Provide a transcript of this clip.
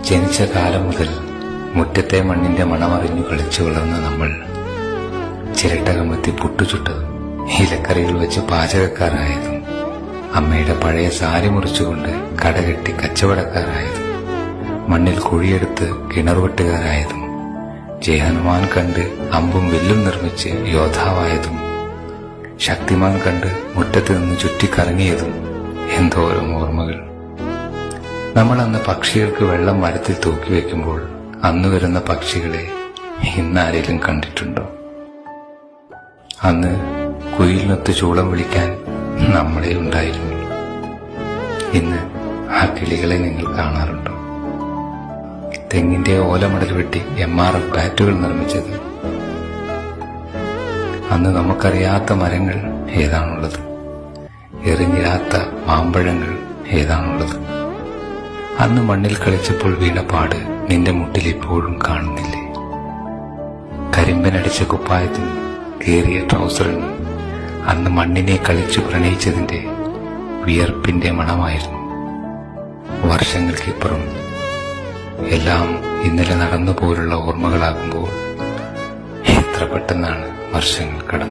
ജനിച്ച കാലം മുതൽ മുറ്റത്തെ മണ്ണിന്റെ മണമറിഞ്ഞു കളിച്ചു വളർന്ന നമ്മൾ ചിരട്ട കമത്തി പുട്ടുചുട്ടതും ഇലക്കറികൾ വെച്ച് പാചകക്കാരായതും അമ്മയുടെ പഴയ സാരി മുറിച്ചുകൊണ്ട് കടകെട്ടി കച്ചവടക്കാരായതും മണ്ണിൽ കുഴിയെടുത്ത് കിണറുവെട്ടുകാരായതും ജയഹനുമാൻ കണ്ട് അമ്പും വില്ലും നിർമ്മിച്ച് യോദ്ധാവായതും ശക്തിമാൻ കണ്ട് മുറ്റത്ത് നിന്ന് ചുറ്റിക്കറങ്ങിയതും എന്തോരം ഓർമ്മകൾ. നമ്മൾ അന്ന് പക്ഷികൾക്ക് വെള്ളം മരത്തിൽ തൂക്കി വയ്ക്കുമ്പോൾ അന്ന് വരുന്ന പക്ഷികളെ ഇന്നാരെങ്കിലും കണ്ടിട്ടുണ്ടോ? അന്ന് കുയിലിനൊത്ത് ചൂളം വിളിക്കാൻ നമ്മളെ ഉണ്ടായിരുന്നു. ഇന്ന് ആ കിളികളെ നിങ്ങൾ കാണാറുണ്ടോ? തെങ്ങിന്റെ ഓലമടൽ വെട്ടി MRF ബാറ്റുകൾ നിർമ്മിച്ചത്. അന്ന് നമുക്കറിയാത്ത മരങ്ങൾ ഏതാണുള്ളത്? എറിഞ്ഞിരാത്ത മാമ്പഴങ്ങൾ ഏതാണുള്ളത്? അന്ന് മണ്ണിൽ കളിച്ചപ്പോൾ വീണ പാട് നിന്റെ മുട്ടിൽ ഇപ്പോഴും കാണുന്നില്ലേ? കരിമ്പനടിച്ച കുപ്പായത്തിനും കീറിയ ട്രൗസറിനും അന്ന് മണ്ണിനെ കളിച്ചു പ്രണയിച്ചതിന്റെ വിയർപ്പിന്റെ മണമായിരുന്നു. വർഷങ്ങൾക്കിപ്പുറം എല്ലാം ഇന്നലെ നടന്നു പോലുള്ള ഓർമ്മകളാകുമ്പോൾ എത്ര പെട്ടെന്നാണ് വർഷങ്ങൾ കടന്നു.